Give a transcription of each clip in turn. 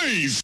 noise!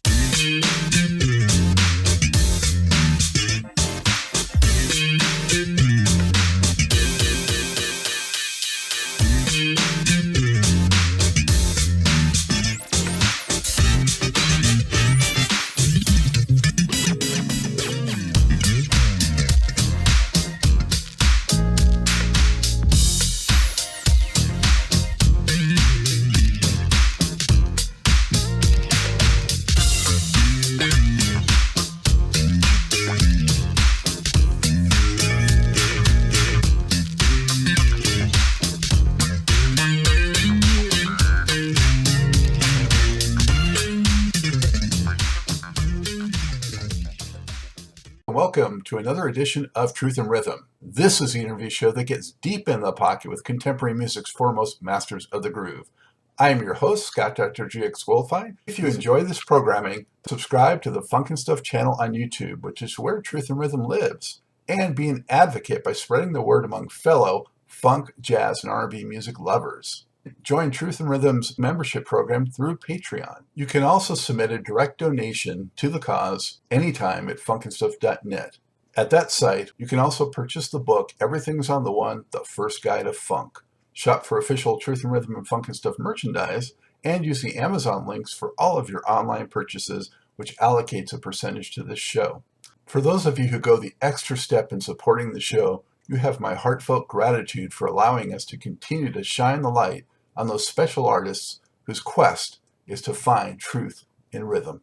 Welcome to another edition of Truth and Rhythm. This is the interview show that gets deep in the pocket with contemporary music's foremost masters of the groove. I am your host, Scott Dr. GX Goldfine. If you enjoy this programming, subscribe to the Funk and Stuff channel on YouTube, which is where Truth and Rhythm lives, and be an advocate by spreading the word among fellow funk, jazz, and R&B music lovers. Join Truth and Rhythm's membership program through Patreon. You can also submit a direct donation to the cause anytime at funkandstuff.net. At that site, you can also purchase the book Everything's on the One, The First Guide of Funk. Shop for official Truth and Rhythm and Funk and Stuff merchandise, and use the Amazon links for all of your online purchases, which allocates a percentage to this show. For those of you who go the extra step in supporting the show, you have my heartfelt gratitude for allowing us to continue to shine the light on those special artists whose quest is to find truth in rhythm.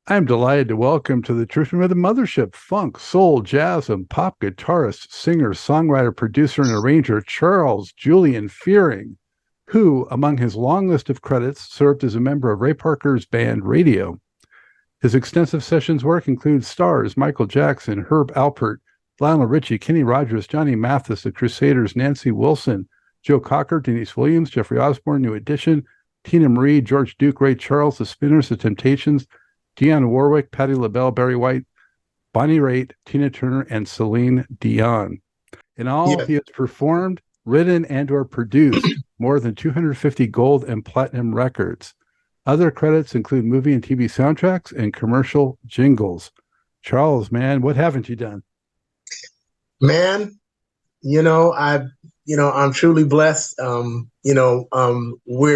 I'm delighted to welcome to the Truth and Rhythm Mothership funk, soul, jazz, and pop guitarist, singer, songwriter, producer, and arranger Charles Julian Fearing, who, among his long list of credits, served as a member of Ray Parker's band Raydio. His extensive sessions work includes stars Michael Jackson, Herb Alpert, Lionel Richie, Kenny Rogers, Johnny Mathis, the Crusaders, Nancy Wilson, Joe Cocker, Deniece Williams, Jeffrey Osborne, New Edition, Teena Marie, George Duke, Ray Charles, The Spinners, The Temptations, Dionne Warwick, Patti LaBelle, Barry White, Bonnie Rait, Tina Turner, and Celine Dion. In all, He has performed, written, and or produced more than 250 gold and platinum records. Other credits include movie and TV soundtracks and commercial jingles. Charles, man, what haven't you done? Man, I'm truly blessed. We're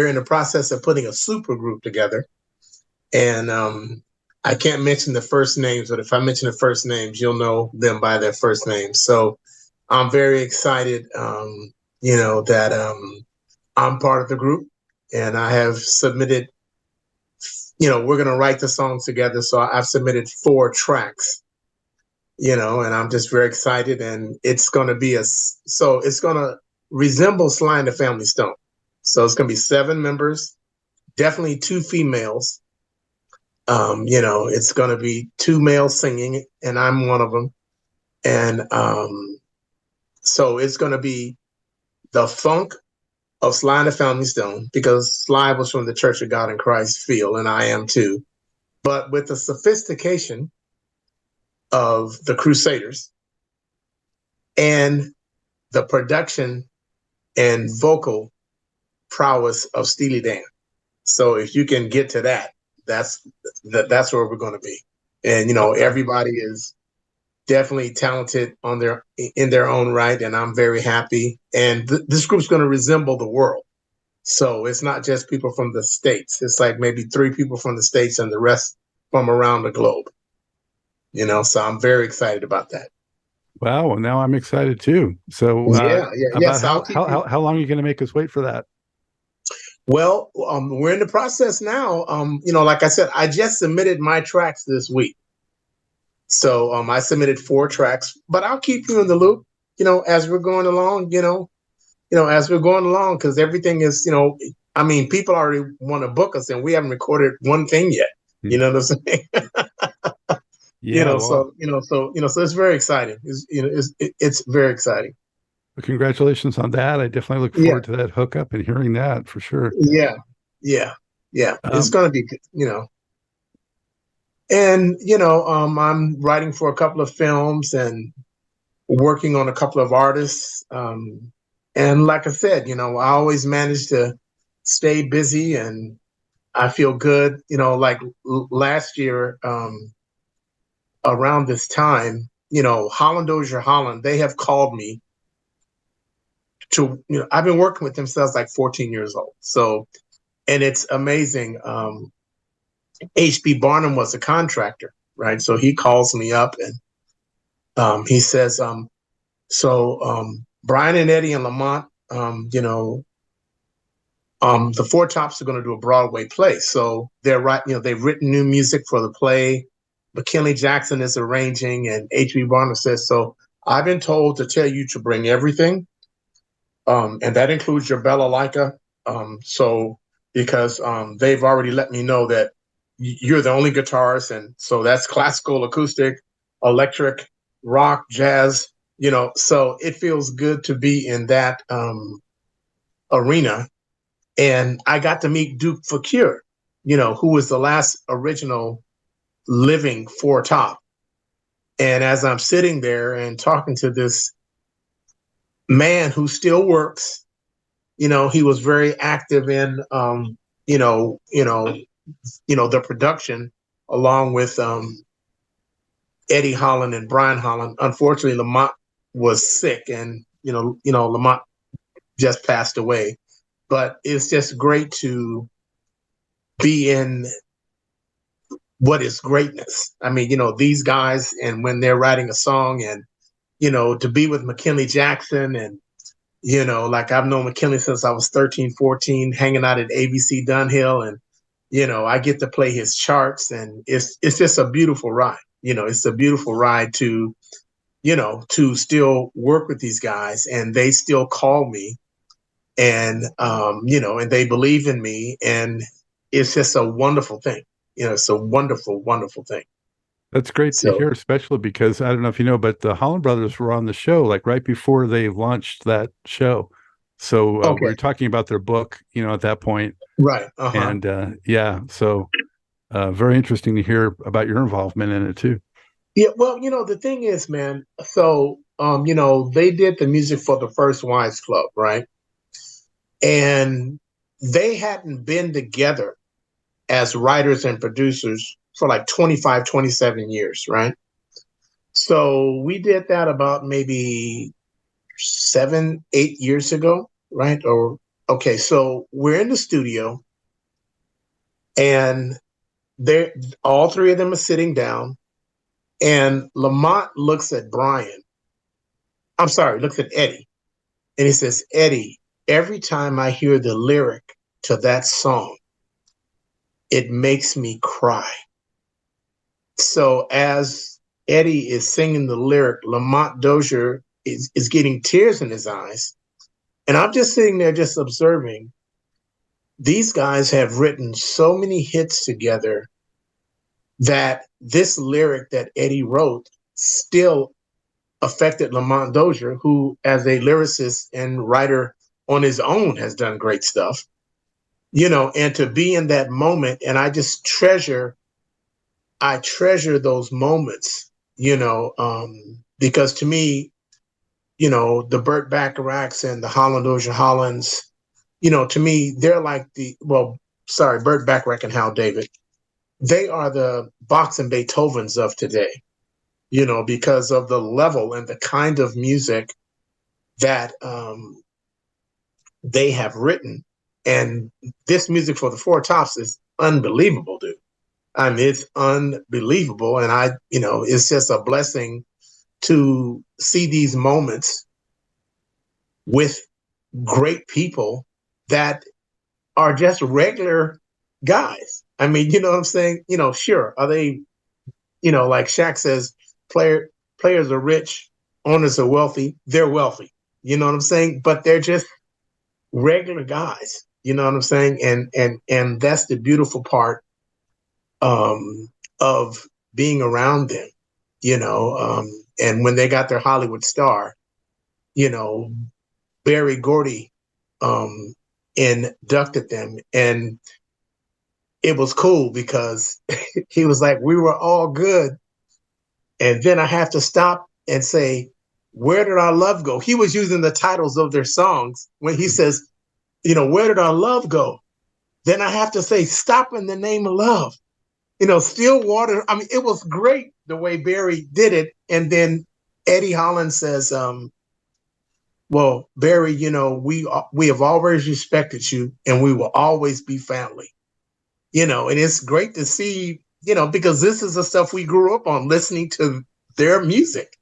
in the process of putting a super group together, and I can't mention the first names, but if I mention the first names, you'll know them by their first names. So I'm very excited, that I'm part of the group, and I have submitted, we're going to write the songs together. So I've submitted 4 tracks. And I'm just very excited, and it's going to be it's going to resemble Sly and the Family Stone. So it's going to be 7 members, definitely 2 females. It's going to be 2 males singing, and I'm one of them. And so it's going to be the funk of Sly and the Family Stone, because Sly was from the Church of God in Christ field, and I am too, but with the sophistication of the Crusaders and the production and vocal prowess of Steely Dan. So if you can get to that, that's where we're going to be. And everybody is definitely talented in their own right, and I'm very happy. And this group's going to resemble the world. So it's not just people from the States. It's like maybe 3 people from the States and the rest from around the globe. So I'm very excited about that. Wow, well, now I'm excited too. So how long are you going to make us wait for that? Well, we're in the process now. Like I said, I just submitted my tracks this week. So I submitted 4 tracks, but I'll keep you in the loop, as we're going along, because everything is, people already want to book us, and we haven't recorded one thing yet. You know what I'm saying? So it's very exciting. It's very exciting. Well, congratulations on that. I definitely look forward to that hookup and hearing that for sure. Yeah. It's going to be, and, I'm writing for a couple of films and working on a couple of artists. And like I said, I always manage to stay busy and I feel good. Like last year, around this time, Holland Dozier Holland, they have called me to, I've been working with them since I was like 14 years old. So, and it's amazing. H.B. Barnum was a contractor, right? So he calls me up and he says, Brian and Eddie and Lamont, the Four Tops are going to do a Broadway play. So they're right, they've written new music for the play. McKinley Jackson is arranging, and H.B. Barnum says, so I've been told to tell you to bring everything. And that includes your balalaika. Because they've already let me know that you're the only guitarist. And so that's classical, acoustic, electric, rock, jazz, so it feels good to be in that arena. And I got to meet Duke Fakir, who was the last original living Four Top. And as I'm sitting there and talking to this man who still works, he was very active in, the production, along with Eddie Holland and Brian Holland. Unfortunately, Lamont was sick, and Lamont just passed away. But it's just great to be in what is greatness. I mean, these guys, and when they're writing a song, and to be with McKinley Jackson, and like I've known McKinley since I was 13, 14, hanging out at ABC Dunhill, and I get to play his charts, and it's just a beautiful ride. It's a beautiful ride to still work with these guys, and they still call me, and and they believe in me, and it's just a wonderful thing. It's a wonderful, wonderful thing. That's great to hear, especially because I don't know if you know, but the Holland brothers were on the show like right before they launched that show. So we were talking about their book, at that point. Right. And so very interesting to hear about your involvement in it too. Yeah. Well, the thing is, man, so, they did the music for the First Wives Club, right? And they hadn't been together as writers and producers for like 25, 27 years, right? So we did that about maybe 7, 8 years ago, right? So we're in the studio, and all three of them are sitting down, and Lamont looks at Eddie, and he says, Eddie, every time I hear the lyric to that song, it makes me cry. So as Eddie is singing the lyric, Lamont Dozier is getting tears in his eyes. And I'm just sitting there just observing. These guys have written so many hits together that this lyric that Eddie wrote still affected Lamont Dozier, who as a lyricist and writer on his own has done great stuff, and to be in that moment. And I just treasure those moments, because to me, the Burt Bacharachs and the Holland Dozier Hollands, to me, they're like Burt Bacharach and Hal David. They are the Bachs and Beethovens of today, because of the level and the kind of music that they have written. And this music for the Four Tops is unbelievable, dude. I mean, it's unbelievable. And it's just a blessing to see these moments with great people that are just regular guys. I mean, you know what I'm saying? Sure. Are they, like Shaq says, players are rich, owners are wealthy. They're wealthy. You know what I'm saying? But they're just regular guys. You know what I'm saying? And that's the beautiful part of being around them, and when they got their Hollywood star, Barry Gordy inducted them, and it was cool because he was like, we were all good. And then I have to stop and say, where did our love go? He was using the titles of their songs when he says, where did our love go? then I have to say, Stop in the Name of Love. Still Water. I mean, it was great the way Barry did it. And then Eddie Holland says, well, Barry, we have always respected you and we will always be family. And it's great to see, because this is the stuff we grew up on, listening to their music,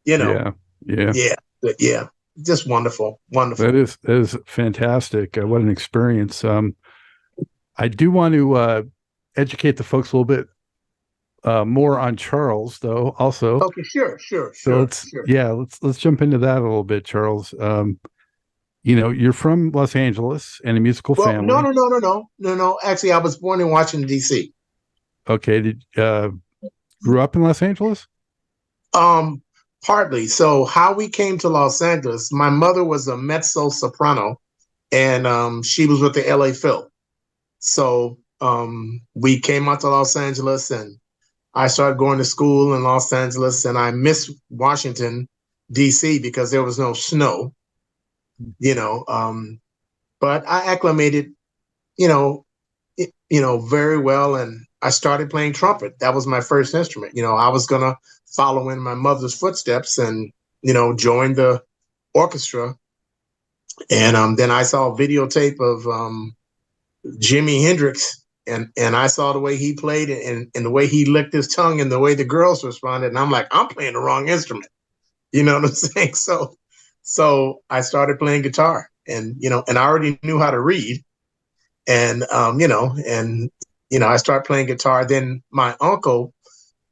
Yeah. Yeah. Just wonderful. That is fantastic. What an experience. I do want to educate the folks a little bit more on Charles, though. Also, okay, sure. So let's jump into that a little bit, Charles. You're from Los Angeles and a musical family. No. Actually, I was born in Washington, D.C. Okay, grew up in Los Angeles? Partly. So how we came to Los Angeles, my mother was a mezzo soprano, and she was with the LA Phil. So we came out to Los Angeles, and I started going to school in Los Angeles, and I missed Washington, D.C. because there was no snow, but I acclimated, very well, and I started playing trumpet. That was my first instrument. I was going to follow in my mother's footsteps and, join the orchestra. And then I saw a videotape of Jimi Hendrix, and I saw the way he played and the way he licked his tongue and the way the girls responded. And I'm like, I'm playing the wrong instrument. You know what I'm saying? So I started playing guitar, and I already knew how to read. And, I started playing guitar. Then my uncle,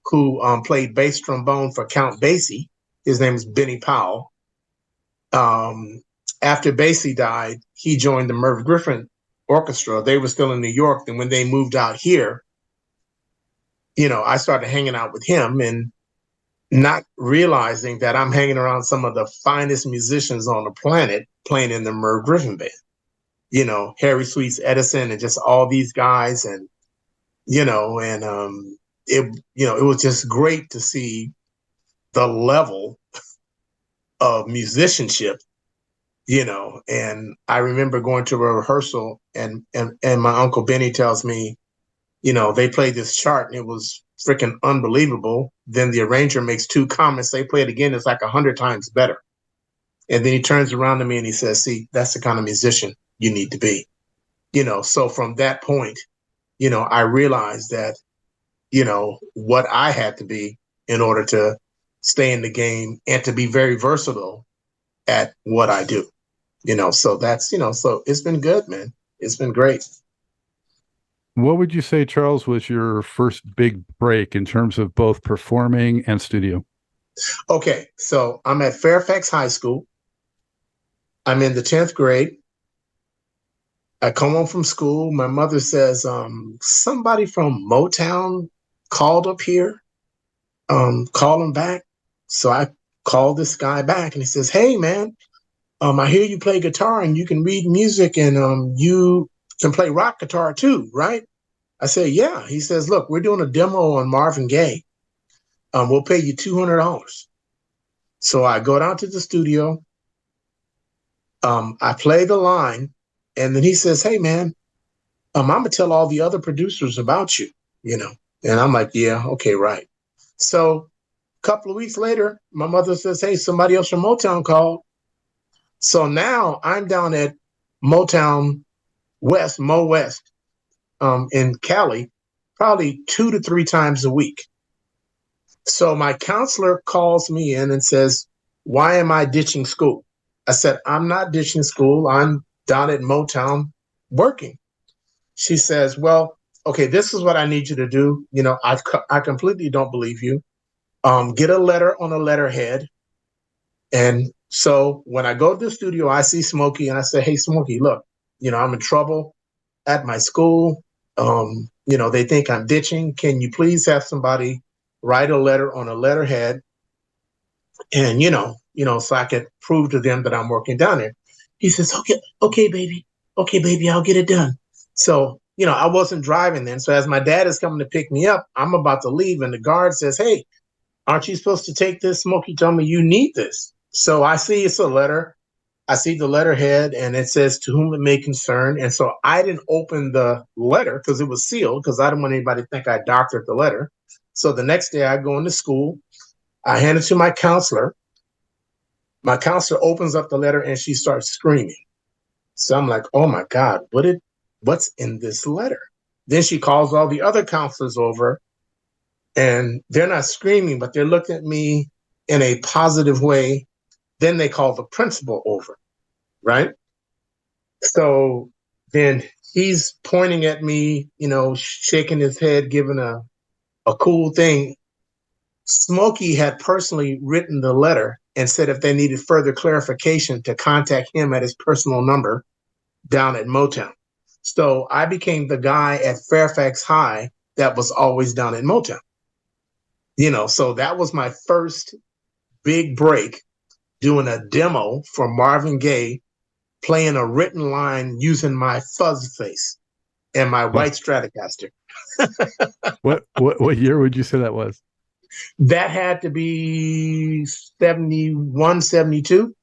who played bass trombone for Count Basie, his name is Benny Powell. After Basie died, he joined the Merv Griffin Orchestra. They were still in New York. And when they moved out here, I started hanging out with him and not realizing that I'm hanging around some of the finest musicians on the planet playing in the Merv Griffin band. Harry Sweets Edison and just all these guys. And, it was just great to see the level of musicianship, and I remember going to a rehearsal and my Uncle Benny tells me, they played this chart and it was freaking unbelievable. Then the arranger makes 2 comments. They play it again. It's like 100 times better. And then he turns around to me and he says, see, that's the kind of musician you need to be, so from that point, I realized that, what I had to be in order to stay in the game and to be very versatile at what I do, so that's, so it's been good, man. It's been great. What would you say, Charles, was your first big break in terms of both performing and studio? Okay. So I'm at Fairfax High School. I'm in the 10th grade. I come home from school. My mother says, somebody from Motown called up here, call him back. So I called this guy back and he says, hey, man, I hear you play guitar and you can read music and you can play rock guitar too, right? I said, yeah. He says, look, we're doing a demo on Marvin Gaye. We'll pay you $200. So I go down to the studio. I play the line. And then he says, hey, man, I'm going to tell all the other producers about you, And I'm like, yeah, okay, right. So a couple of weeks later, my mother says, hey, somebody else from Motown called. So now I'm down at Motown West, Mo West, in Cali, probably 2 to 3 times a week. So my counselor calls me in and says, why am I ditching school? I said, I'm not ditching school. I'm down at Motown working. She says, well, okay, this is what I need you to do. I completely don't believe you. Get a letter on a letterhead. And so when I go to the studio, I see Smokey and I say, hey, Smokey, look, I'm in trouble at my school. They think I'm ditching. Can you please have somebody write a letter on a letterhead? And, so I could prove to them that I'm working down there. He says, okay, baby, I'll get it done. So, I wasn't driving then. So as my dad is coming to pick me up, I'm about to leave. And the guard says, hey, aren't you supposed to take this? Smokey told me you need this. So I see it's a letter I see the letterhead and it says to whom it may concern. And so I didn't open the letter because it was sealed because I didn't want anybody to think I doctored the letter. So the next day I go into school, I hand it to my counselor. My counselor opens up the letter and she starts screaming. So I'm like, oh my God, what's in this letter? Then she calls all the other counselors over and they're not screaming, but they're looking at me in a positive way. Then they call the principal over, right? So then he's pointing at me, shaking his head, giving a cool thing. Smokey had personally written the letter and said if they needed further clarification to contact him at his personal number down at Motown. So I became the guy at Fairfax High that was always down at Motown. So that was my first big break, doing a demo for Marvin Gaye, playing a written line using my fuzz face and my white Stratocaster. What year would you say that was? That had to be 71, 72.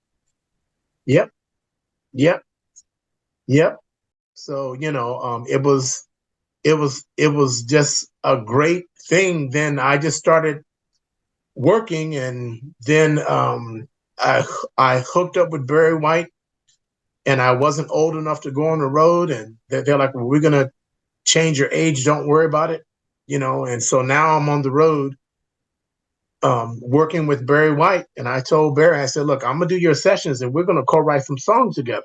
Yep. So, it was just a great thing. Then I just started working, and then I hooked up with Barry White, and I wasn't old enough to go on the road, and they're like, well, we're gonna change your age, don't worry about it, and so now I'm on the road working with Barry White. And I told Barry, I said, look, I'm gonna do your sessions and we're gonna co-write some songs together.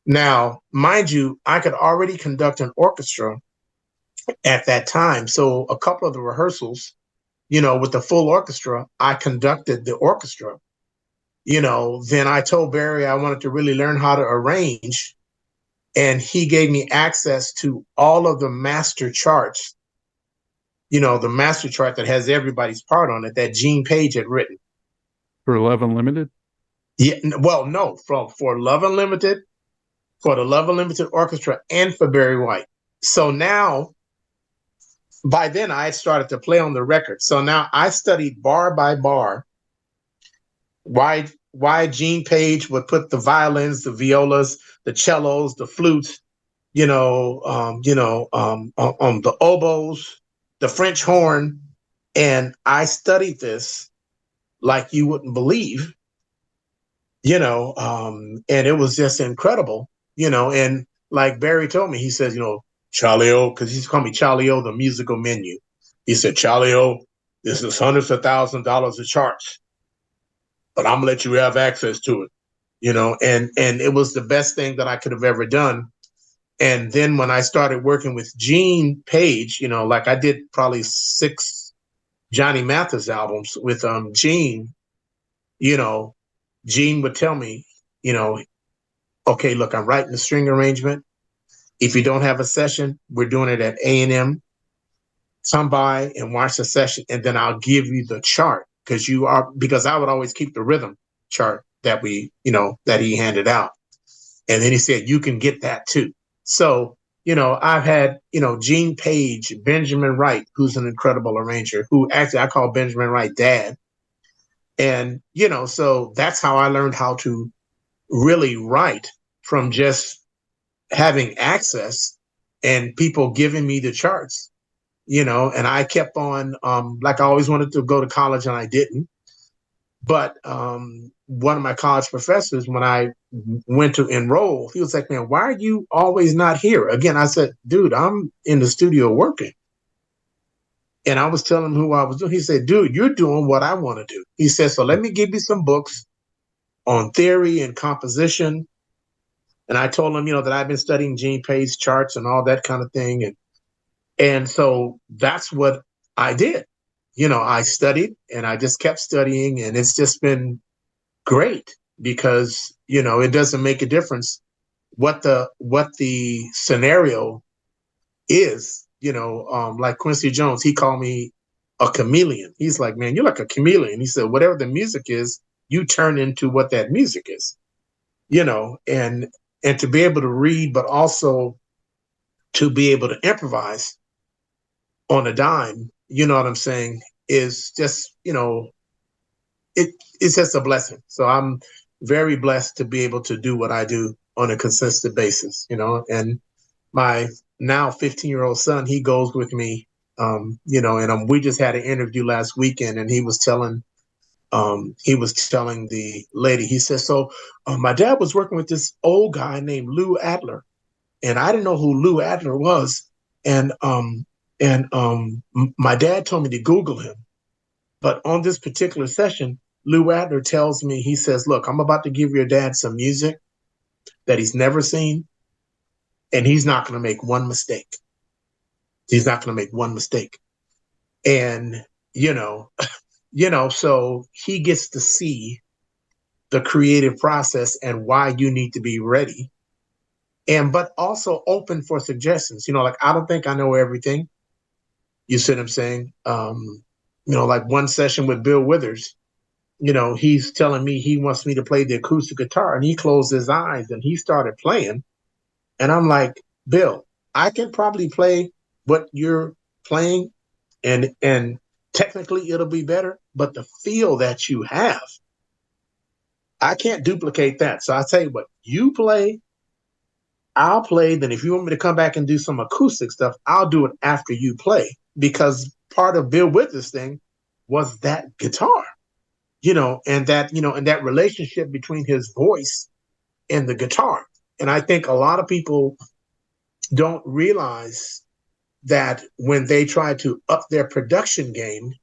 Now, mind you, I could already conduct an orchestra at that time. So a couple of the rehearsals, with the full orchestra, I conducted the orchestra. Then I told Barry I wanted to really learn how to arrange. And he gave me access to all of the master charts, the master chart that has everybody's part on it that Gene Page had written. For Love Unlimited? Yeah, well, no, for Love Unlimited, for the Love Unlimited Orchestra, and for Barry White. So now, by then I had started to play on the record. So now I studied bar by bar why Gene Page would put the violins, the violas, the cellos, the flutes, on the oboes, the French horn. And I studied this like you wouldn't believe, and it was just incredible, and like Barry told me, he says, Charlie O, because he's called me Charlie O, the musical menu. He said, Charlie O, this is hundreds of $1,000s of charts, but I'm gonna let you have access to it, and it was the best thing that I could have ever done. And then when I started working with Gene Page, like I did probably 6 Johnny Mathis albums with Gene, Gene would tell me, okay, look, I'm writing the string arrangement. If you don't have a session, we're doing it at A&M. Come by and watch the session, and then I'll give you the chart because I would always keep the rhythm chart that that he handed out. And then he said, you can get that too. So, I've had, Gene Page, Benjamin Wright, who's an incredible arranger, who actually I call Benjamin Wright Dad. And, so that's how I learned how to really write, from just having access and people giving me the charts, and I kept on, like I always wanted to go to college and I didn't. But one of my college professors, when I went to enroll, he was like, man, why are you always not here? Again, I said, dude, I'm in the studio working. And I was telling him who I was doing. He said, dude, you're doing what I want to do. He said, so let me give you some books on theory and composition. And I told him, that I've been studying Gene Page charts and all that kind of thing. And so that's what I did. I studied and I just kept studying, and it's just been great because, it doesn't make a difference what the scenario is, like Quincy Jones, he called me a chameleon. He's like, man, you're like a chameleon. He said, whatever the music is, you turn into what that music is, and to be able to read, but also to be able to improvise on a dime, you know what I'm saying, is just, it's just a blessing. So I'm very blessed to be able to do what I do on a consistent basis, and my now 15-year-old son, he goes with me, and we just had an interview last weekend, and he was telling the lady, he said, so my dad was working with this old guy named Lou Adler, and I didn't know who Lou Adler was. And my dad told me to Google him. But on this particular session, Lou Adler tells me, he says, look, I'm about to give your dad some music that he's never seen, and he's not going to make one mistake. He's not going to make one mistake. And, so he gets to see the creative process and why you need to be ready. But also open for suggestions. Like, I don't think I know everything. You see what I'm saying? Like one session with Bill Withers, he's telling me he wants me to play the acoustic guitar, and he closed his eyes and he started playing. And I'm like, Bill, I can probably play what you're playing, and technically it'll be better, but the feel that you have, I can't duplicate that. So I tell you what, you play, I'll play. Then if you want me to come back and do some acoustic stuff, I'll do it after you play, because part of Bill Withers' thing was that guitar, and that relationship between his voice and the guitar. And I think a lot of people don't realize that when they try to up their production game,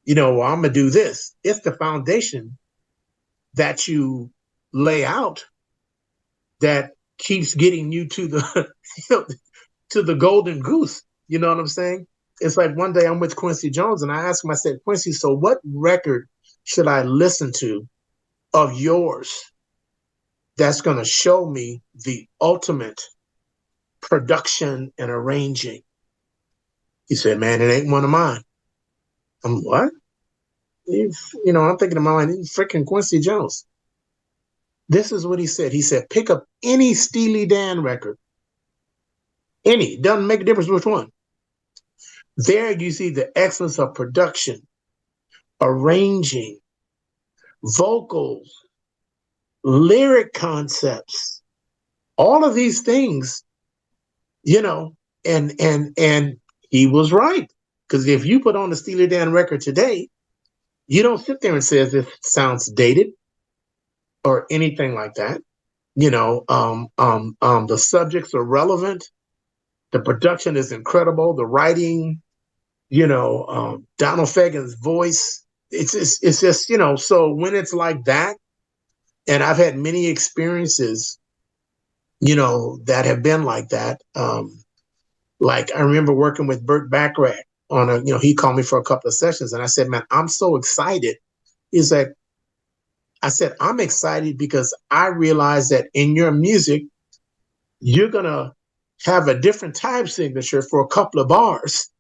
well, I'm going to do this. It's the foundation that you lay out that keeps getting you to the to the golden goose. You know what I'm saying? It's like one day I'm with Quincy Jones, and I asked him, I said, Quincy, so what record should I listen to of yours that's going to show me the ultimate production and arranging? He said, man, it ain't one of mine. I'm what? I'm thinking of mine, freaking Quincy Jones. This is what he said. He said, pick up any Steely Dan record. Any. Doesn't make a difference which one. There you see the excellence of production, arranging, vocals, lyric concepts, all of these things, and he was right. Because if you put on the Steely Dan record today, you don't sit there and say it sounds dated or anything like that. The subjects are relevant. The production is incredible. The writing, Donald Fagen's voice, it's just, so when it's like that, and I've had many experiences, that have been like that. Like I remember working with Burt Bacharach on he called me for a couple of sessions, and I said, man, I'm so excited. He's like, I said, I'm excited because I realize that in your music, you're going to have a different time signature for a couple of bars.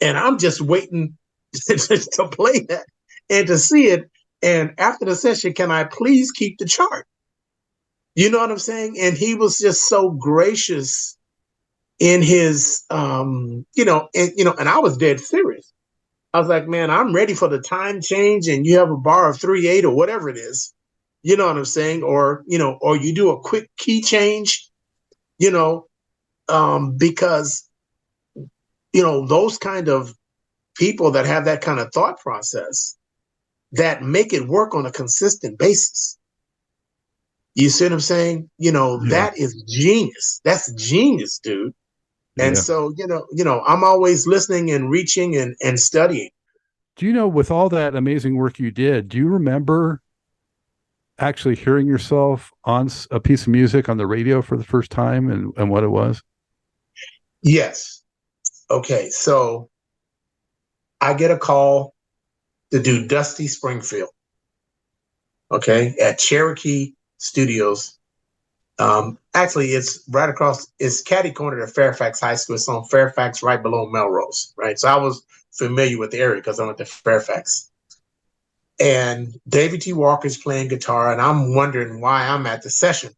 And I'm just waiting to play that and to see it. And after the session, can I please keep the chart? You know what I'm saying? And he was just so gracious in his, and I was dead serious. I was like, man, I'm ready for the time change, and you have a bar of 3/8 or whatever it is. You know what I'm saying? Or you do a quick key change, because, those kind of people that have that kind of thought process that make it work on a consistent basis. You see what I'm saying? That is genius. That's genius, dude. And so, I'm always listening and reaching and studying. Do you know, with all that amazing work you did, do you remember actually hearing yourself on a piece of music on the radio for the first time and what it was? Yes. Okay. So I get a call to do Dusty Springfield. Okay. At Cherokee Studios. Actually, it's right across, it's catty corner to Fairfax High School. It's on Fairfax right below Melrose, right? So I was familiar with the area because I went to Fairfax. And David T. Walker's playing guitar, and I'm wondering why I'm at the session.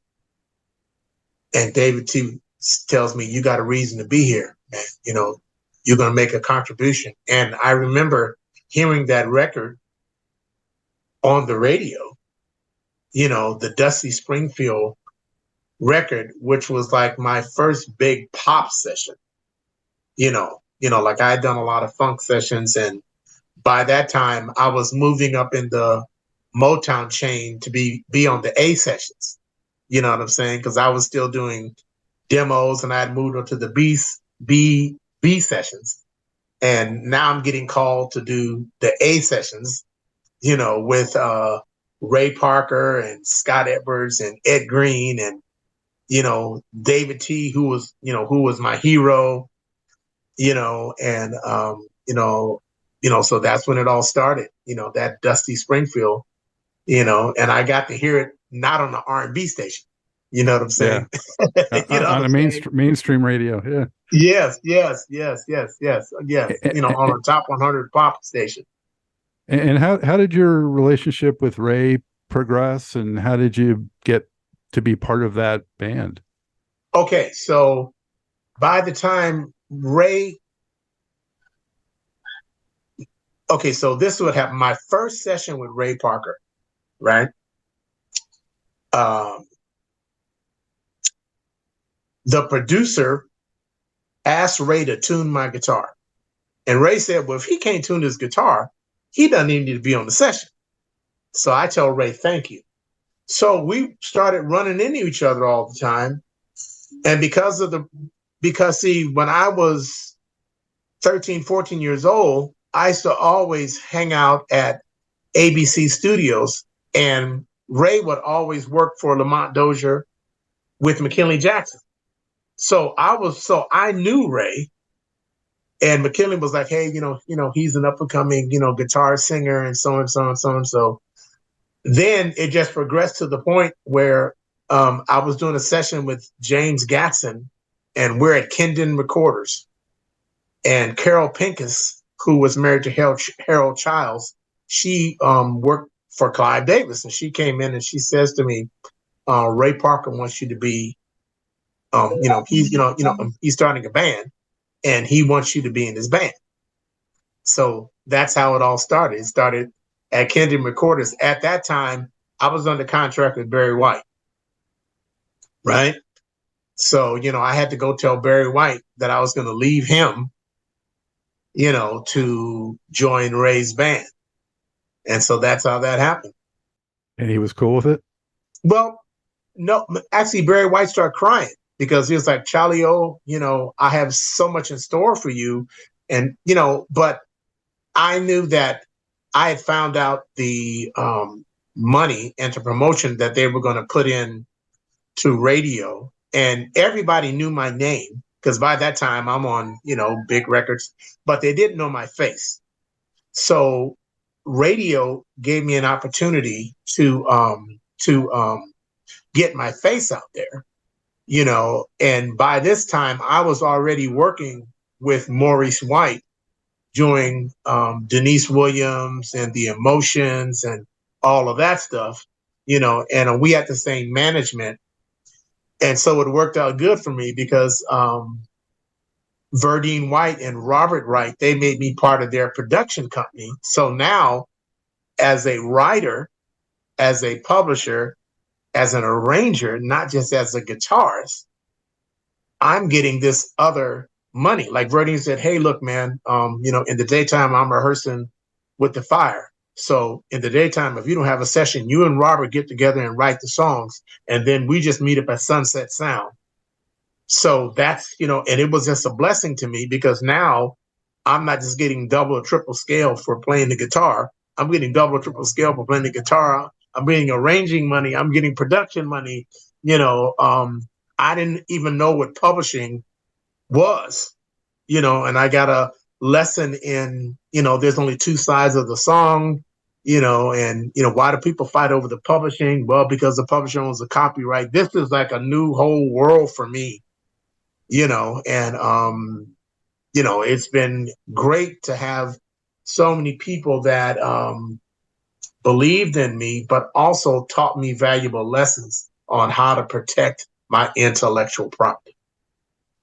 And David T. tells me, you got a reason to be here, man. You're going to make a contribution. And I remember hearing that record on the radio. the Dusty Springfield record, which was like my first big pop session. Like I had done a lot of funk sessions, and by that time I was moving up in the Motown chain to be on the A sessions. You know what I'm saying? Because I was still doing demos, and I had moved on to the B sessions, and now I'm getting called to do the A sessions. With Ray Parker and Scott Edwards and Ed Green and David T, who was my hero. And so that's when it all started. That Dusty Springfield. And I got to hear it not on the R&B station. You know what I'm saying? Yeah. On a mainstream radio. Yeah. Yes. On a top 100 pop station. And how did your relationship with Ray progress, and how did you get to be part of that band? Okay, so by the time Ray, so this is what happened. My first session with Ray Parker, right? The producer asked Ray to tune my guitar. And Ray said, well, if he can't tune his guitar, he doesn't even need to be on the session. So I tell Ray, thank you. So we started running into each other all the time. And because when I was 13, 14 years old, I used to always hang out at ABC Studios, and Ray would always work for Lamont Dozier with McKinley Jackson. So I knew Ray, and McKinley was like, hey, he's an up and coming, guitar singer and so and so and so and so. Then it just progressed to the point where I was doing a session with James Gatson, and we're at Kendon Recorders. And Carol Pincus, who was married to Harold Childs, she worked for Clive Davis, and she came in and she says to me, Ray Parker wants you to be, he's starting a band, and he wants you to be in his band. So that's how it all started. It started at Kendon Recorders. At that time, I was under contract with Barry White, right? So, I had to go tell Barry White that I was going to leave him, to join Ray's band. And so that's how that happened. And he was cool with it? Well, no, actually, Barry White started crying because he was like, Charlie O, I have so much in store for you. And, but I knew that I had found out the money into promotion that they were going to put in to Raydio, and everybody knew my name because by that time I'm on, big records, but they didn't know my face. So Raydio gave me an opportunity to get my face out there, and by this time I was already working with Maurice White doing Deniece Williams and the Emotions and all of that stuff, and we had the same management. And so it worked out good for me because Verdine White and Robert Wright, they made me part of their production company. So now, as a writer, as a publisher, as an arranger, not just as a guitarist, I'm getting this other money. Like Verdine said, hey, look, man, in the daytime, I'm rehearsing with the Fire. So in the daytime, if you don't have a session, you and Robert get together and write the songs, and then we just meet up at Sunset Sound. So that's, and it was just a blessing to me because now I'm not just getting double or triple scale for playing the guitar. I'm getting double or triple scale for playing the guitar. I'm getting arranging money. I'm getting production money. I didn't even know what publishing was, and I got a lesson in, there's only two sides of the song, and, why do people fight over the publishing? Well, because the publisher owns the copyright. This is like a new whole world for me, and, it's been great to have so many people that believed in me, but also taught me valuable lessons on how to protect my intellectual property.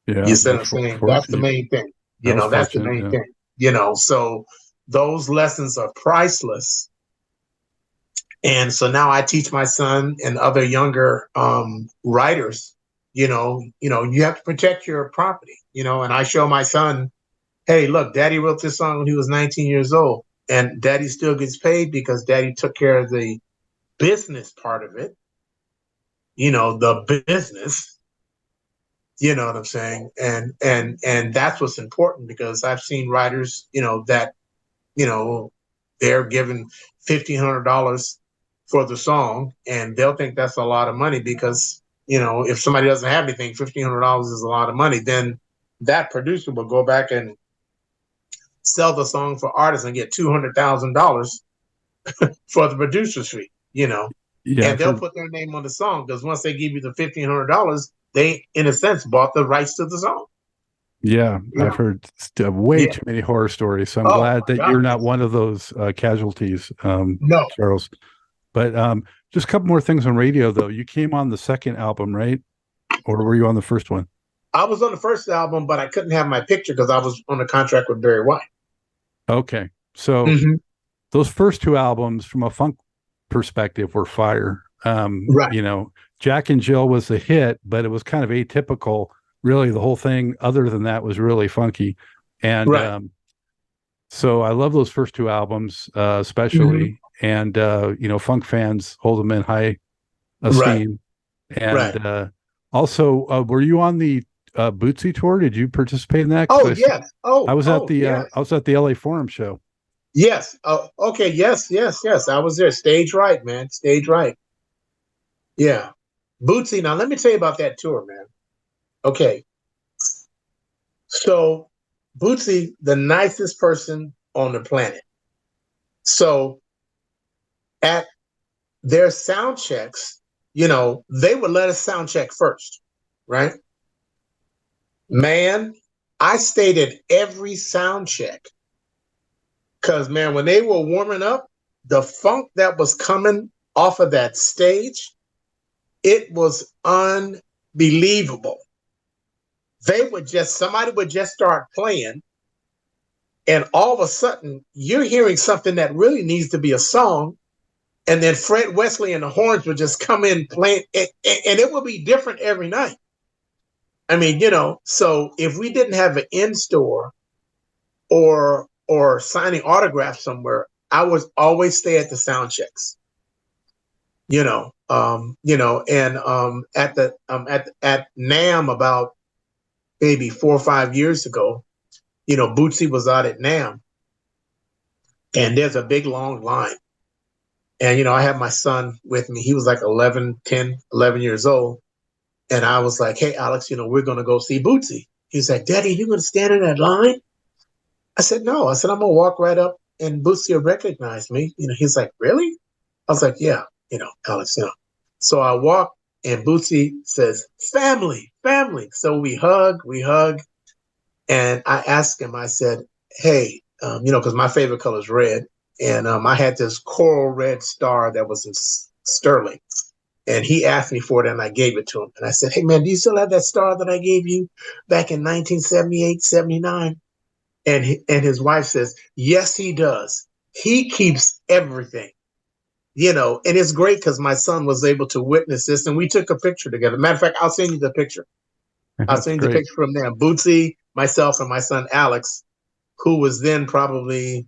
Yeah, You see what I'm saying? That's the main thing. That's the main thing. So those lessons are priceless. And so now I teach my son and other younger writers, you have to protect your property, and I show my son, hey, look, daddy wrote this song when he was 19 years old, and daddy still gets paid because daddy took care of the business part of it, the business, you know what I'm saying? And that's what's important, because I've seen writers, that, they're given $1,500 for the song, and they'll think that's a lot of money because, if somebody doesn't have anything, $1,500 is a lot of money. Then that producer will go back and sell the song for artists and get $200,000 for the producer's fee, Yeah, and they'll put their name on the song, because once they give you the $1,500, they, in a sense, bought the rights to the song. yeah. I've heard way too many horror stories, so I'm glad that you're not one of those casualties, No. Charles. But just a couple more things on Raydio, though. You came on the second album, right? Or were you on the first one? I was on the first album, but I couldn't have my picture because I was on a contract with Barry White. Okay. So those first two albums, from a funk perspective, were fire. Right. Jack and Jill was a hit, but it was kind of atypical. Really, the whole thing, other than that, was really funky. And so I love those first two albums, especially. And, funk fans hold them in high esteem. Right. And also, were you on the Bootsy tour? Did you participate in that? Oh, yes. I was at the LA Forum show. Yes. Oh, okay. Yes. I was there. Stage right, man. Stage right. Yeah. Bootsy. Now, let me tell you about that tour, man. Okay. So, Bootsy, the nicest person on the planet. So, at their sound checks, they would let us sound check first, right? Man, I stayed at every sound check because, man, when they were warming up, the funk that was coming off of that stage, it was unbelievable. Somebody would just start playing, and all of a sudden, you're hearing something that really needs to be a song. And then Fred Wesley and the horns would just come in playing, and it would be different every night. I mean, so if we didn't have an in-store or signing autographs somewhere, I would always stay at the sound checks. And at NAMM about maybe 4 or 5 years ago, Bootsy was out at NAMM, and there's a big long line. And, I had my son with me. He was like 11 years old. And I was like, hey, Alex, we're going to go see Bootsy. He's like, Daddy, you going to stand in that line? I said, no. I said, I'm going to walk right up and Bootsy will recognize me. He's like, really? I was like, yeah, Alex, So I walk and Bootsy says, family. So we hug. And I asked him, I said, hey, because my favorite color is red. And I had this coral red star that was in sterling. And he asked me for it, and I gave it to him. And I said, hey, man, do you still have that star that I gave you back in 1978, 79? And his wife says, yes, he does. He keeps everything, and it's great because my son was able to witness this, and we took a picture together. Matter of fact, I'll send you the picture. I'll send you the picture from there. Bootsy, myself, and my son, Alex, who was then probably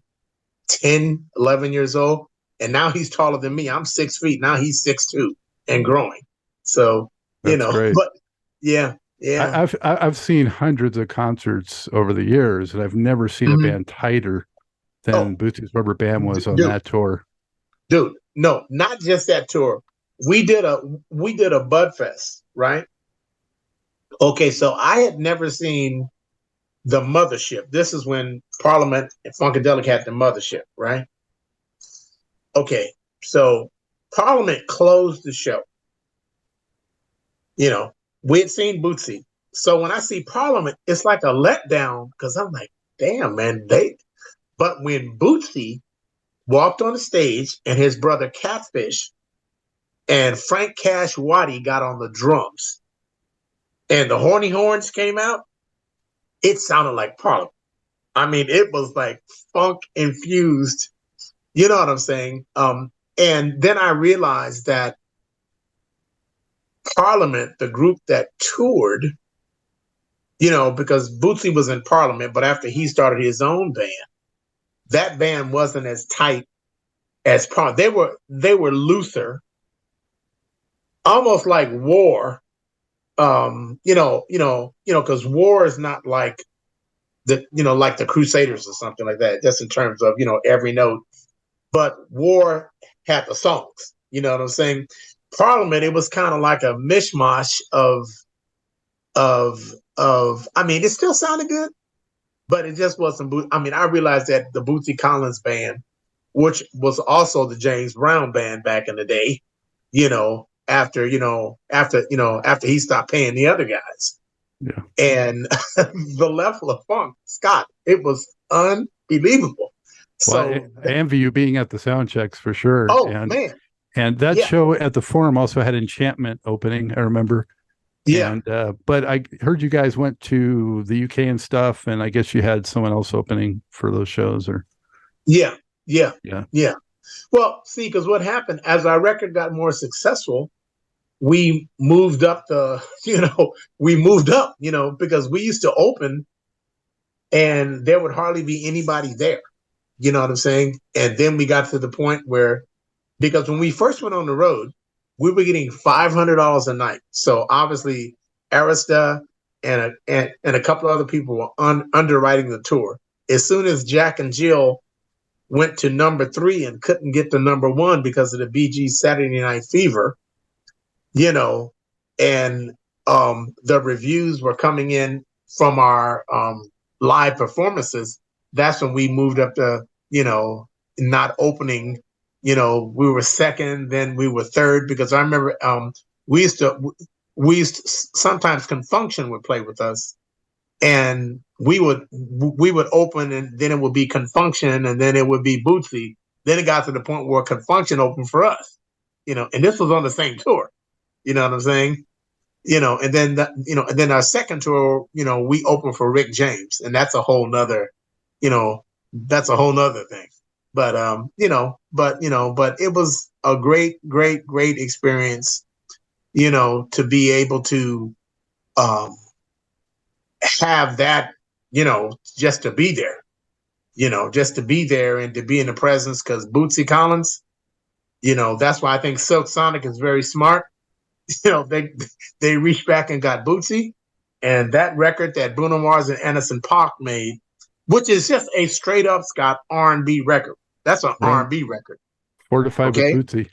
10, 11 years old. And now he's taller than me. I'm 6 feet. Now he's 6'2" and growing. So, That's great. But yeah. I've seen hundreds of concerts over the years, and I've never seen a band tighter than Bootsy's Rubber Band was on that tour. Dude, no, not just that tour. We did a Bud Fest, right? Okay, so I had never seen the Mothership. This is when Parliament and Funkadelic had the Mothership, right? Okay, so Parliament closed the show. We had seen Bootsy. So when I see Parliament, it's like a letdown because I'm like, damn, man. But when Bootsy walked on the stage and his brother Catfish and Frank Cash Waddy got on the drums and the Horny Horns came out, it sounded like Parliament. I mean, it was like funk infused. You know what I'm saying? And then I realized that Parliament, the group that toured, because Bootsy was in Parliament, but after he started his own band, that band wasn't as tight as Parliament. They were looser, almost like War. Because War is not like like the Crusaders or something like that, just in terms of every note. But War had the songs. You know what I'm saying? Parliament, it was kind of like a mishmash of. I mean, it still sounded good, but it just wasn't. I realized that the Bootsy Collins band, which was also the James Brown band back in the day, after he stopped paying the other guys. Yeah. And the level of funk, Scott, it was unbelievable. Well, So I envy you being at the sound checks for sure. Oh, man. And that show at the Forum also had Enchantment opening, I remember. Yeah. And but I heard you guys went to the UK and stuff, and I guess you had someone else opening for those shows, or Yeah. Yeah. Well, see, because what happened as our record got more successful, we moved up because we used to open and there would hardly be anybody there. You know what I'm saying? And then we got to the point where, because when we first went on the road, we were getting $500 a night. So obviously Arista and a couple of other people were underwriting the tour. As soon as Jack and Jill went to number 3 and couldn't get to number 1 because of the Bee Gees Saturday Night Fever, and the reviews were coming in from our live performances. That's when we moved up to, not opening. We were second, then we were third, because I remember we used to sometimes Confunction would play with us, and we would open, and then it would be Confunction, and then it would be Bootsy. Then it got to the point where Confunction opened for us, and this was on the same tour. You know what I'm saying? And then and then our second tour, we opened for Rick James, and that's a whole nother, thing. But but it was a great experience, to be able to have that, just to be there, and to be in the presence, because Bootsy Collins, that's why I think Silk Sonic is very smart. They reached back and got Bootsy, and that record that Bruno Mars and Anderson .Paak made, which is just a straight up Scott R&B record. That's an R&B record. Fortified with Bootsy.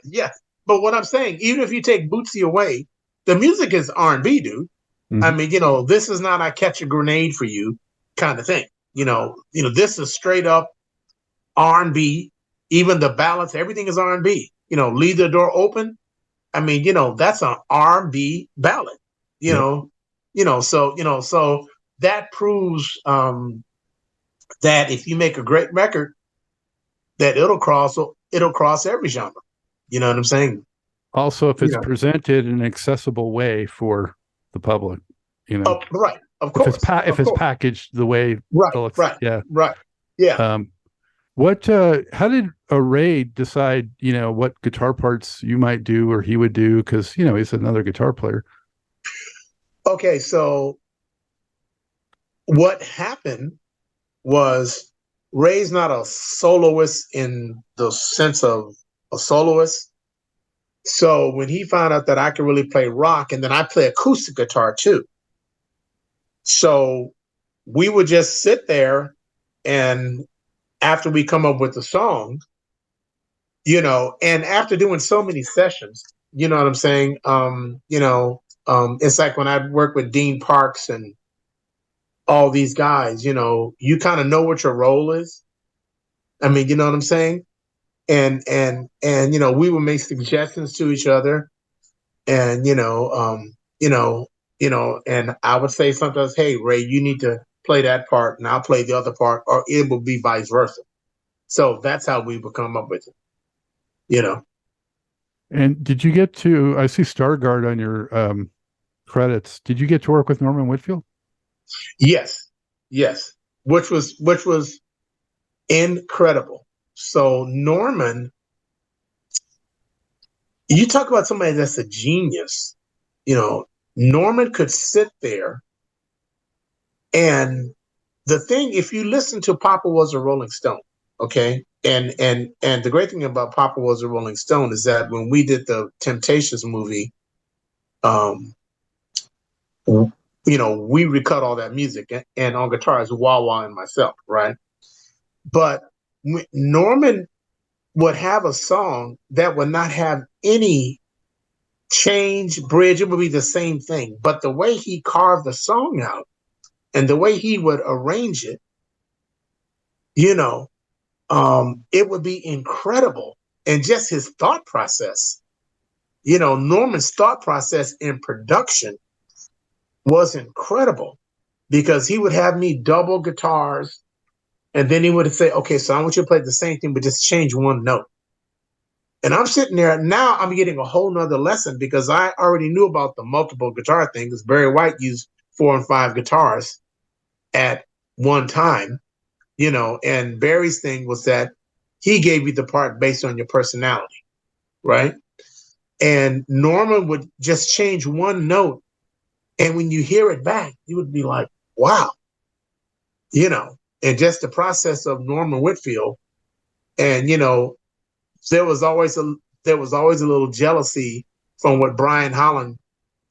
Yeah. But what I'm saying, even if you take Bootsy away, the music is R&B, dude. Mm-hmm. I mean, this is not I catch a grenade for you kind of thing. This is straight up R&B. Even the ballads, everything is R&B. Leave the Door Open. I mean, that's an R&B ballad. So that proves that if you make a great record, that it'll cross every genre. You know what I'm saying? Also, if it's presented in an accessible way for the public, Oh, right. Of course. If it's packaged the way. Right. Yeah. Right. Yeah. How did Ray decide, what guitar parts you might do or he would do? Because, he's another guitar player. Okay. So what happened was Ray's not a soloist in the sense of a soloist. So when he found out that I could really play rock, and then I play acoustic guitar too. So we would just sit there, and after we come up with the song, and after doing so many sessions, you know what I'm saying? It's like when I work with Dean Parks and all these guys, you kind of know what your role is. I mean, you know what I'm saying? And we would make suggestions to each other, and and I would say sometimes, hey, Ray, you need to play that part, and I'll play the other part, or it will be vice versa. So that's how we would come up with it, And did you get to? I see Stargard on your credits. Did you get to work with Norman Whitfield? Yes, which was incredible. so Norman, you talk about somebody that's a genius, Norman could sit there, and the thing, if you listen to Papa Was a Rolling Stone, okay, and the great thing about Papa Was a Rolling Stone is that when we did the Temptations movie, we recut all that music, and on guitars, Wawa and myself, right? But Norman would have a song that would not have any change, bridge, it would be the same thing. But the way he carved the song out and the way he would arrange it, it would be incredible. And just his thought process, Norman's thought process in production was incredible, because he would have me double guitars, and then he would say, okay, so I want you to play the same thing, but just change one note. And I'm sitting there, now I'm getting a whole nother lesson, because I already knew about the multiple guitar thing, because Barry White used 4 and 5 guitars at one time, and Barry's thing was that he gave you the part based on your personality, right? And Norman would just change one note, and when you hear it back, you would be like, wow, and just the process of Norman Whitfield. And, there was always a little jealousy from what Brian Holland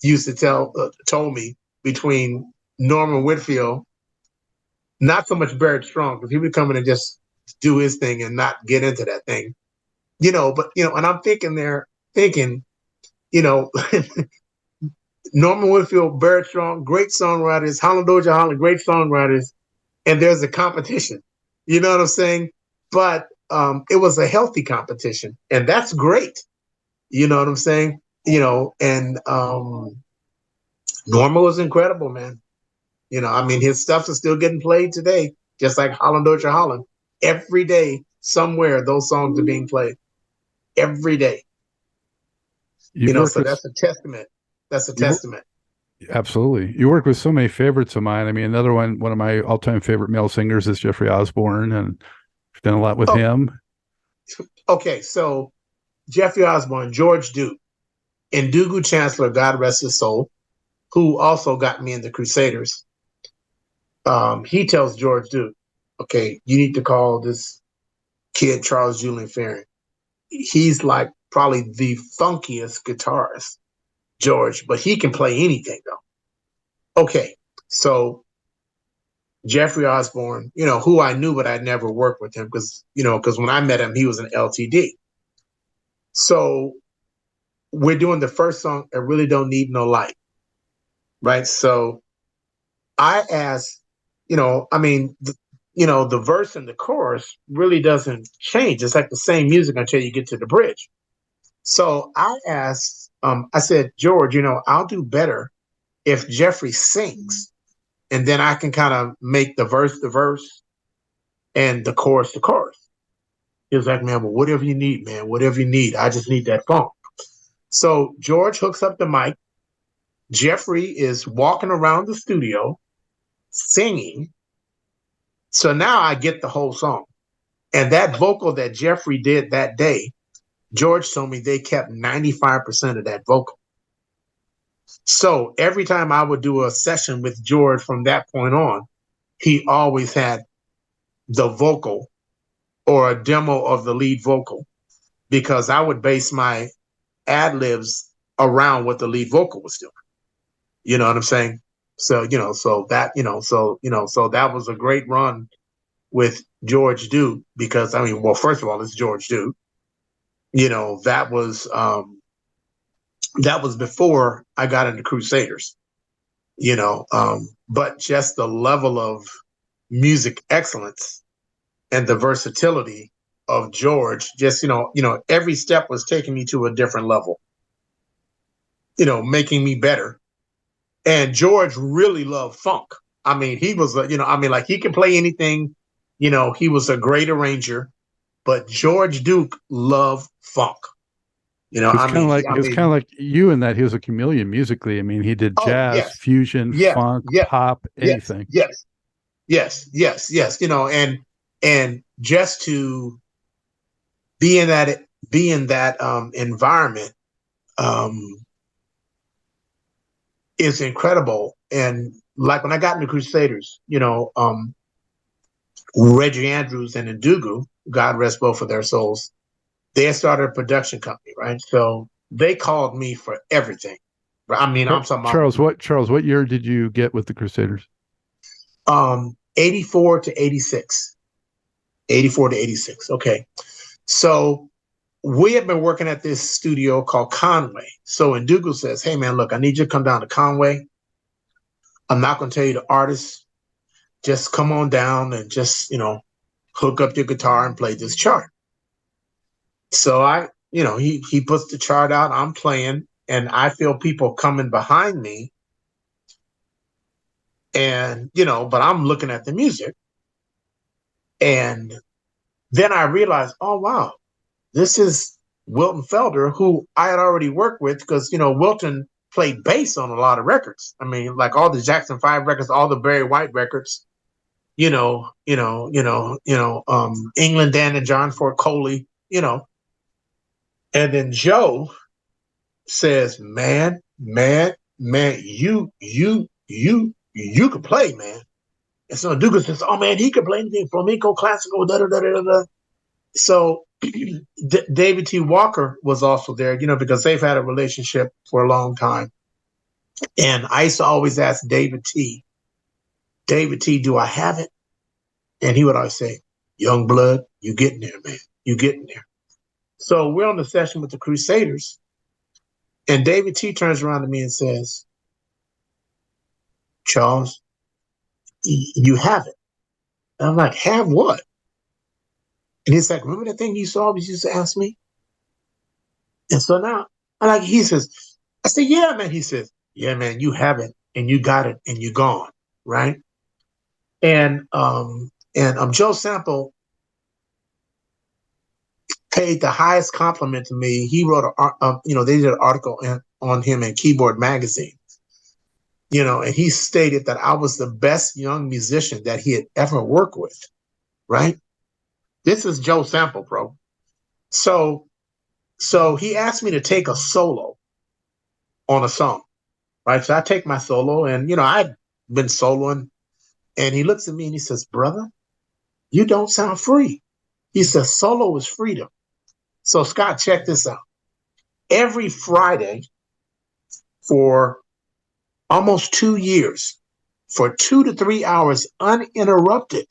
used to told me, between Norman Whitfield, not so much Barrett Strong, because he would come in and just do his thing and not get into that thing, but, and I'm thinking, Norman Whitfield, Barrett Strong, great songwriters, Holland Doja Holland, great songwriters, and there's a competition, you know what I'm saying? But it was a healthy competition, and that's great. You know what I'm saying? And Norman was incredible, man. His stuff is still getting played today, just like Holland Doja Holland. Every day, somewhere, those songs are being played. Every day. So that's a testament. That's a testament. Absolutely. You work with so many favorites of mine. Another one of my all-time favorite male singers is Jeffrey Osborne, and I've done a lot with him. Okay, so Jeffrey Osborne, George Duke, and Ndugu Chancellor, God rest his soul, who also got me in the Crusaders. He tells George Duke, okay, you need to call this kid Charles Julian Fearing. He's like probably the funkiest guitarist, George, but he can play anything though. Okay, so Jeffrey Osborne, who I knew, but I'd never worked with him, because when I met him, he was an LTD. So we're doing the first song, I Really Don't Need No Light, right? So I asked, the verse and the chorus really doesn't change. It's like the same music until you get to the bridge. So I asked, I said, George, I'll do better if Jeffrey sings, and then I can kind of make the verse, and the chorus. He was like, man, well, whatever you need, man, whatever you need. I just need that funk. So George hooks up the mic. Jeffrey is walking around the studio singing. So now I get the whole song. And that vocal that Jeffrey did that day, George told me they kept 95% of that vocal. So every time I would do a session with George from that point on, he always had the vocal or a demo of the lead vocal, because I would base my ad-libs around what the lead vocal was doing. You know what I'm saying? So, so that was a great run with George Duke, because, well, first of all, it's George Duke. That was before I got into Crusaders, but just the level of music excellence and the versatility of George, just, every step was taking me to a different level, making me better. And George really loved funk. He was, like, he can play anything, he was a great arranger, but George Duke loved funk. It was kind of like you in that he was a chameleon musically. He did jazz, fusion, funk, pop, anything. Yes. And just to be in that environment is incredible. And like when I got into Crusaders, Reggie Andrews and Ndugu, God rest both of their souls, they had started a production company, right? So they called me for everything. I mean, I'm talking about Charles, what year did you get with the Crusaders? 84 to 86. 84 to 86. Okay. So we have been working at this studio called Conway. So Ndugu says, hey man, look, I need you to come down to Conway. I'm not going to tell you the artist. Just come on down and just, hook up your guitar and play this chart. So he puts the chart out, I'm playing, and I feel people coming behind me. And, but I'm looking at the music. And then I realized, oh, wow, this is Wilton Felder, who I had already worked with because, Wilton played bass on a lot of records. I mean, like all the Jackson 5 records, all the Barry White records, England Dan and John Ford Coley, And then Joe says, man, you could play, man. And so Dugan says, oh man, he could play anything, flamenco, classical, da-da-da-da-da. So David T. Walker was also there, because they've had a relationship for a long time. And I used to always ask David T, do I have it? And he would always say, young blood, you getting there, man. You getting there. So we're on the session with the Crusaders. And David T turns around to me and says, Charles, you have it. And I'm like, have what? And he's like, remember that thing you saw always used to ask me? And so now, he says, I said, yeah, man. He says, yeah, man, you have it and you got it and you're gone. Right. And Joe Sample paid the highest compliment to me. He wrote they did an article on him in Keyboard Magazine, and he stated that I was the best young musician that he had ever worked with. Right. This is Joe Sample, bro. So he asked me to take a solo on a song, right? So I take my solo and, I'd been soloing, and he looks at me and he says, brother, you don't sound free. He says, solo is freedom. So Scott, check this out. Every Friday for almost 2 years, for 2 to 3 hours uninterrupted,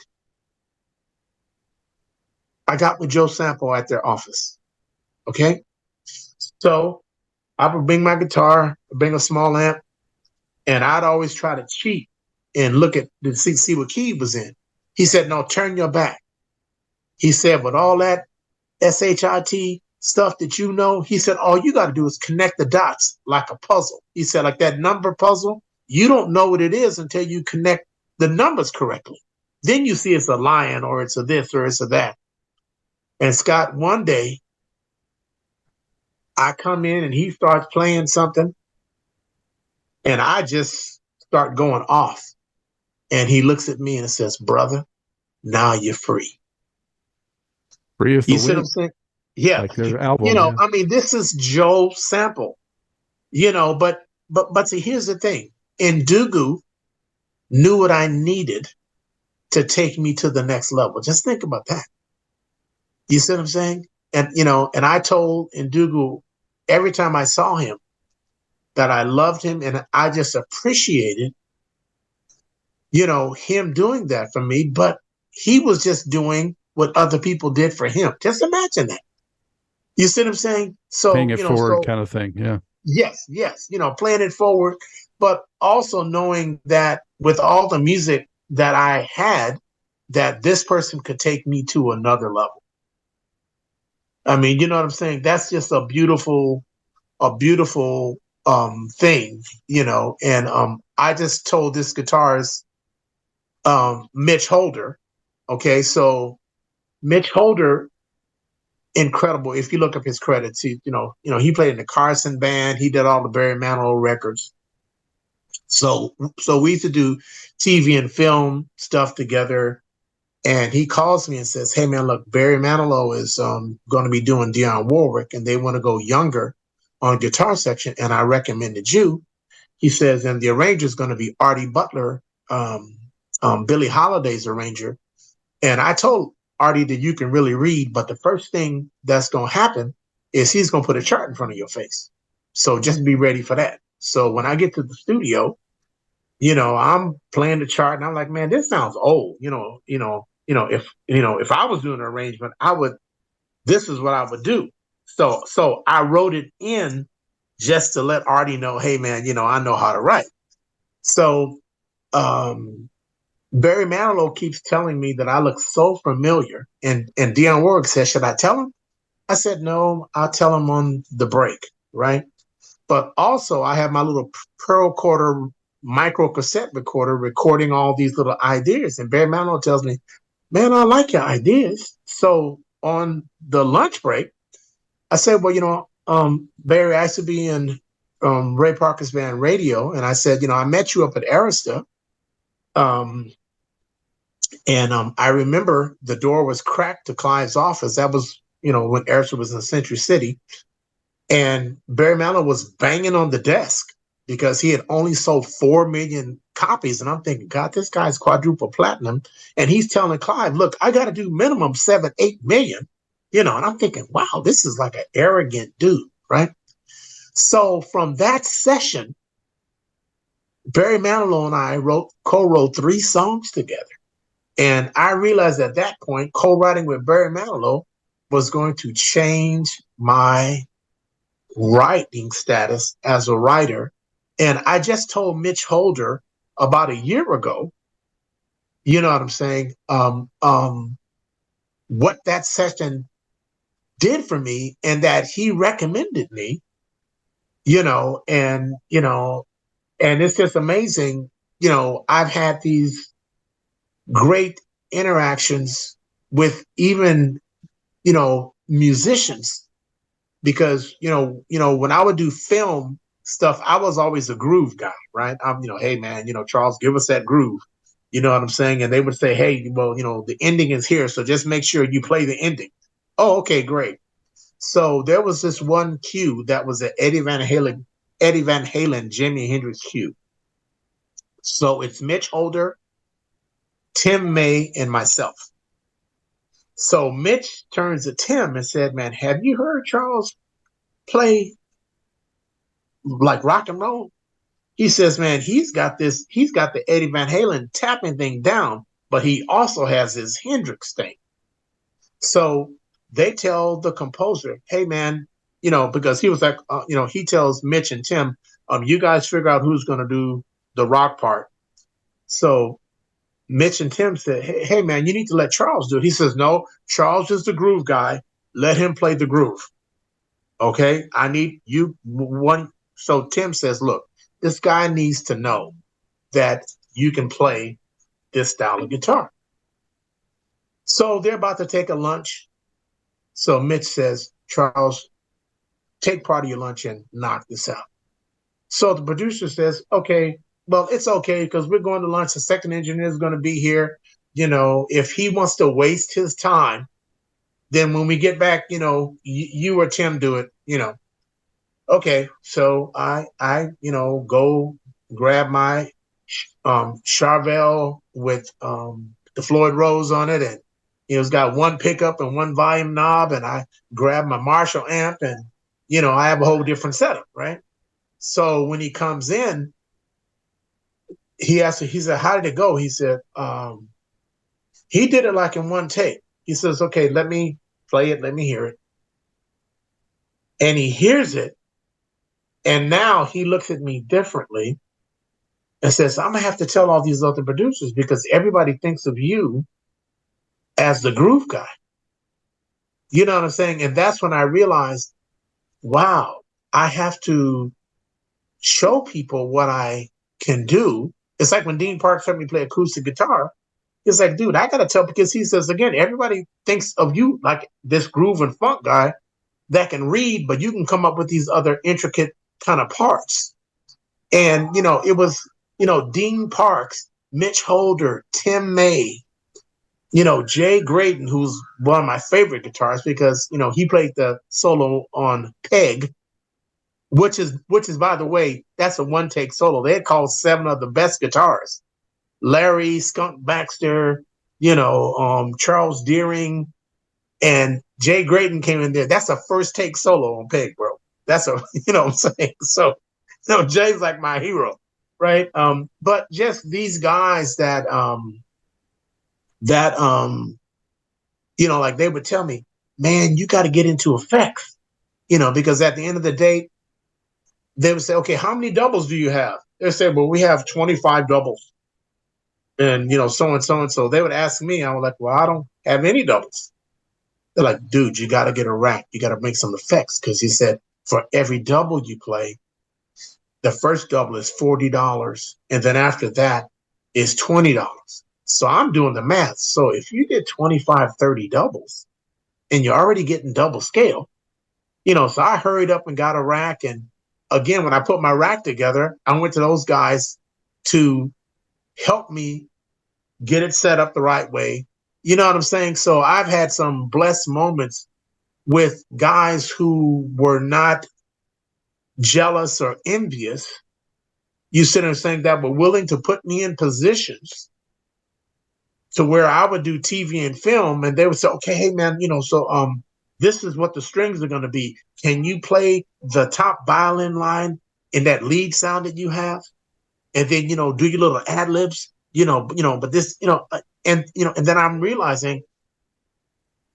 I got with Joe Sample at their office. Okay. So I would bring my guitar, bring a small amp, and I'd always try to cheat and look at to see what key was in. He said, no, turn your back. He said, with all that SHIT stuff that he said, all you got to do is connect the dots like a puzzle. He said, like that number puzzle, you don't know what it is until you connect the numbers correctly. Then you see it's a lion or it's a this or it's a that. And Scott, one day, I come in and he starts playing something, and I just start going off. And he looks at me and says, brother, now you're free. Free as the You see what I'm saying? Yeah. Like their album. I mean, this is Joe Sample, but see, here's the thing. Ndugu knew what I needed to take me to the next level. Just think about that. You see what I'm saying? And, and I told Ndugu every time I saw him that I loved him and I just appreciated, him doing that for me. But he was just doing what other people did for him. Just imagine that. You see what I'm saying? So paying it forward kind of thing. Yeah. Yes. Playing it forward, but also knowing that with all the music that I had, that this person could take me to another level. I mean, you know what I'm saying? That's just a beautiful thing, and I just told this guitarist, Mitch Holder. Okay, so Mitch Holder, incredible. If you look up his credits, he played in the Carson band, he did all the Barry Manilow records. So we used to do TV and film stuff together. And he calls me and says, hey, man, look, Barry Manilow is going to be doing Dionne Warwick, and they want to go younger on guitar section, and I recommended you. He says, and the arranger is going to be Artie Butler, Billie Holiday's arranger. And I told Artie that you can really read, but the first thing that's going to happen is he's going to put a chart in front of your face. So just be ready for that. So when I get to the studio, I'm playing the chart and I'm like, man, this sounds old. If I was doing an arrangement, this is what I would do. So I wrote it in just to let Artie know, hey man, I know how to write. So Barry Manilow keeps telling me that I look so familiar. And Dionne Warwick says, should I tell him? I said, no, I'll tell him on the break, right? But also I have my little Pearl Quarter micro cassette recorder recording all these little ideas. And Barry Manilow tells me, man, I like your ideas. So on the lunch break, I said, well, Barry, I used to be in Ray Parker's band Raydio. And I said, I met you up at Arista. I remember the door was cracked to Clive's office. That was, when Arista was in Century City. And Barry Manilow was banging on the desk because he had only sold 4 million copies. And I'm thinking, God, this guy's quadruple platinum. And he's telling Clive, look, I got to do minimum 7, 8 million. And I'm thinking, wow, this is like an arrogant dude, right? So from that session, Barry Manilow and I co-wrote 3 songs together. And I realized at that point, co-writing with Barry Manilow was going to change my writing status as a writer. And I just told Mitch Holder about a year ago, you know what I'm saying, what that session did for me, and that he recommended me, and it's just amazing. I've had these great interactions with even, musicians, because, when I would do film stuff, I was always a groove guy, right? I'm, hey man, Charles, give us that groove. You know what I'm saying? And they would say, hey, well, the ending is here, so just make sure you play the ending. Oh, okay, great. So there was this one cue that was an Eddie Van Halen, Jimi Hendrix cue. So it's Mitch Holder, Tim May, and myself. So Mitch turns to Tim and said, man, have you heard Charles play like rock and roll? He says, man, he's got the Eddie Van Halen tapping thing down, but he also has his Hendrix thing. So they tell the composer, hey man, because he was like, he tells Mitch and Tim, you guys figure out who's going to do the rock part. So Mitch and Tim said, hey man, you need to let Charles do it. He says, no, Charles is the groove guy. Let him play the groove. Okay, I need you one. So Tim says, look, this guy needs to know that you can play this style of guitar. So they're about to take a lunch. So Mitch says, Charles, take part of your lunch and knock this out. So the producer says, okay, well, it's okay because we're going to lunch. The second engineer is going to be here. If he wants to waste his time, then when we get back, you or Tim do it, Okay, so I go grab my Charvel with the Floyd Rose on it, and it's got one pickup and one volume knob, and I grab my Marshall amp, and I have a whole different setup, right? So when he comes in, he said, how did it go? He said, he did it like in one take. He says, okay, let me play it, let me hear it. And he hears it. And now he looks at me differently and says, I'm going to have to tell all these other producers because everybody thinks of you as the groove guy. You know what I'm saying? And that's when I realized, wow, I have to show people what I can do. It's like when Dean Parks heard me play acoustic guitar. It's like, dude, I got to tell, because he says, again, everybody thinks of you like this groove and funk guy that can read, but you can come up with these other intricate kind of parts. And, it was, Dean Parks, Mitch Holder, Tim May, Jay Graydon, who's one of my favorite guitarists because, he played the solo on Peg, which is, by the way, that's a one take solo. They had called 7 of the best guitarists. Larry, Skunk Baxter, Charles Deering, and Jay Graydon came in there. That's a first take solo on Peg, bro. That's what I'm saying? So, Jay's like my hero, right? But just these guys that like they would tell me, man, you got to get into effects, because at the end of the day, they would say, okay, how many doubles do you have? They say, well, we have 25 doubles. And, so and so and so. They would ask me, I was like, well, I don't have any doubles. They're like, dude, you got to get a rack. You got to make some effects. Because he said, for every double you play, the first double is $40. And then after that is $20. So I'm doing the math. So if you did 25, 30 doubles, and you're already getting double scale, so I hurried up and got a rack. And again, when I put my rack together, I went to those guys to help me get it set up the right way. You know what I'm saying? So I've had some blessed moments with guys who were not jealous or envious. You sit there saying that were willing to put me in positions to where I would do TV and film, and they would say, okay, hey man, so this is what the strings are going to be. Can you play the top violin line in that lead sound that you have? And then, do your little ad libs, but this, and then I'm realizing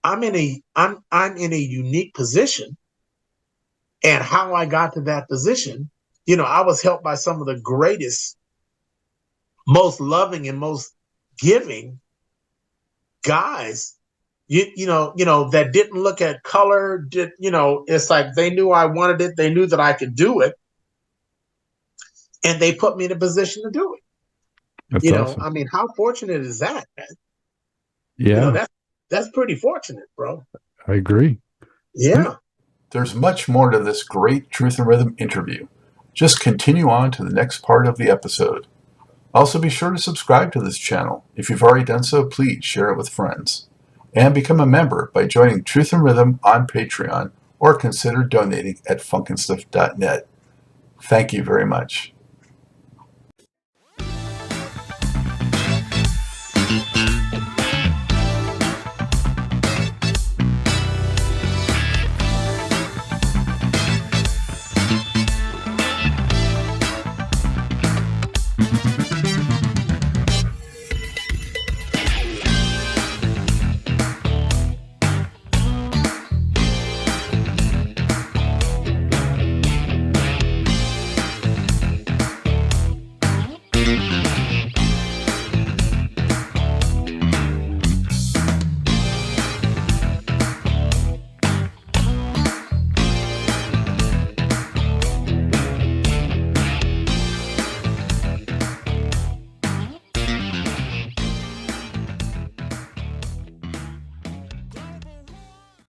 I'm in a unique position. And how I got to that position, I was helped by some of the greatest, most loving and most giving guys, that didn't look at color, it's like they knew I wanted it. They knew that I could do it. And they put me in a position to do it. That's awesome. I mean, how fortunate is that, man? Yeah. That's pretty fortunate, bro. I agree. Yeah. There's much more to this great Truth and Rhythm interview. Just continue on to the next part of the episode. Also, be sure to subscribe to this channel. If you've already done so, please share it with friends. And become a member by joining Truth and Rhythm on Patreon or consider donating at funkinstuff.net. Thank you very much.